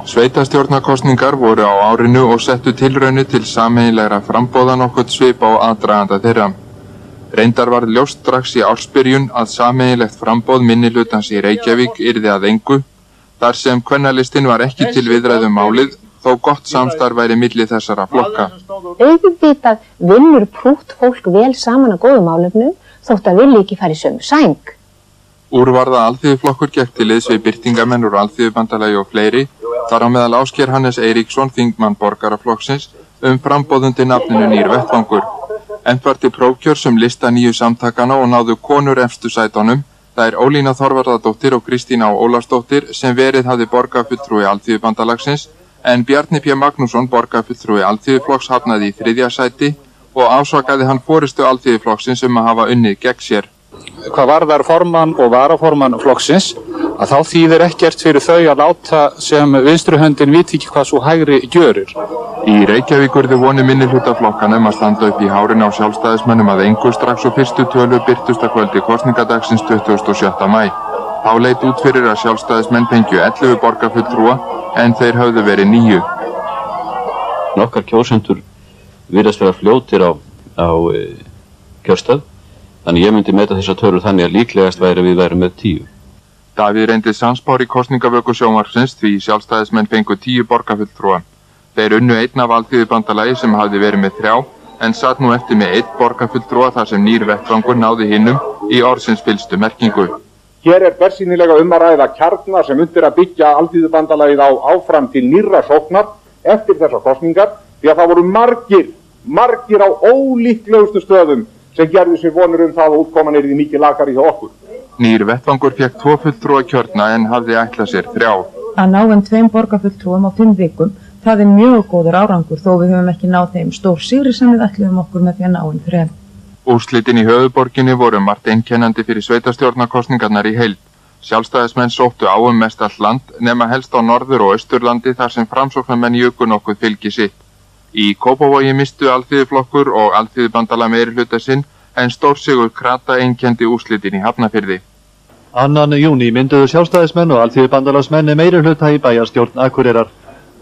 Sveitarstjórnarkosningar voru á árinu og settu tilraunir til sameiginlegra framboða nokkurn svip á aðdraganda þeirra. Reyndar varð ljóst strax í ársbyrjun að sameiginlegt framboð minnihlutans í Reykjavík yrði að engu, þar sem kvennalistinn var ekki til viðræðu málið, þó gott samstarf væri milli þessara flokka. Auðvitað vinnur prútt fólk vel saman að góðum málefnum, þótt að vilji ekki fara í sömu sæng. Úrvarða alþýðuflokkur gekk til liðs við birtingamenn úr Alþýðubandalagi og fleiri, þar á meðal Ásgeir Hannes Eiríksson, þingmann Borgaraflokksins, framboð undir nafninu Nýr vettvangur. Efnt var til prófkjörs lista nýju samtakana og náðu konur efstu sætunum, það er Ólína Þorvarðardóttir og Kristína Ólafsdóttir sem verið hafði borgarfulltrúi Alþýðubandalagsins, en Bjarni P. Magnússon, borgarfulltrúi Alþýðuflokks, hafnaði í 3. sæti og ásakaði hann forystu Alþýðuflokksins að hafa unnið gegn sér. Hvað varðar formann og varaformann flokksins, að þá þýðir ekkert fyrir þau að láta sem vinstri höndin viti ekki hvað svo hægri gjörir. Í Reykjavík urðu vonir minnihlutaflokkanum að standa upp í hárin á sjálfstæðismönnum að engu strax og fyrstu tölu birtust að kvöldi kosningadagsins 27. maí. Þá leit út fyrir að sjálfstæðismenn fengju 11 borgarfulltrúa en þeir höfðu verið 9. Nokkar kjósendur virðast vera fljótir á kjörstað, þannig ég myndi meta þessa tölur þannig að líklegast væri við værum með 10. Davíð reyndi sannspár í kosningavöku sjónvarpsins því sjálfstæðismenn fengu 10 borgarfulltrúa. Þeir unnu einn af Alþýðubandalagi sem hafði verið með 3 en satt nú eftir með 1 borgarfulltrúa þar sem Nýr vettvangur náði hinnum í orðsins fyllstu merkingu. Hér er bersýnilega að ræða kjarna sem undir að byggja Alþýðubandalagið á áfram til nýrra sóknar eftir þessar kosningar, því að það voru margir á ólíklegustu stöðum sem gerðu sér vonur það að útkoman yrði mikið lakari hjá okkur. Nýr vettvangur fékk 2 fulltrúa kjörna en hafði ætlað sér 3. Að ná 2 borgarfulltrúum á 5 vikum, það er mjög góður árangur þó við höfum ekki náð þeim stór sigri sem við ætluðum okkur með því að ná 3. Úrslitin í höfuðborginni voru margt einkennandi fyrir sveitarstjórnarkosningarnar í heild. Sjálfstæðismenn sóttu á mest allt land nema helst á Norður- og Austurlandi þar sem framsóknarmenn juku nokkuð fylgi sitt. Í Kópavogi mistu Alþýðuflokkur og Alþýðubandalag meirihluta sinn en stórsigur krata einkenndi úrslitin í Hafnarfirði. 2. júní mynduðu sjálfstæðismenn og Alþýðubandalagsmenn meirihluta í bæjarstjórn Akureyrar.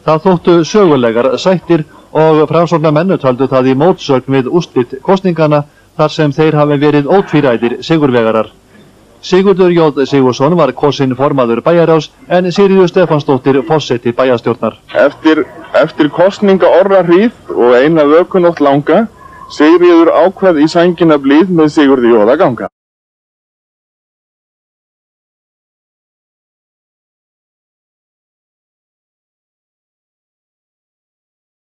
Það þóttu sögulegar sættir og framsóknarmenn töldu það í mótsögn við úrslit kosningana þar sem þeir hafi verið ótvíræðir sigurvegarar. Sigurður J. Sigurðsson var kosinn formaður bæjarráðs en Sigríður Stefánsdóttir forseti bæjarstjórnar. Eftir kosningaorrahríð og eina vökunótt langa, Sigríður ákvað í sængina blíð með Sigurði J. að ganga.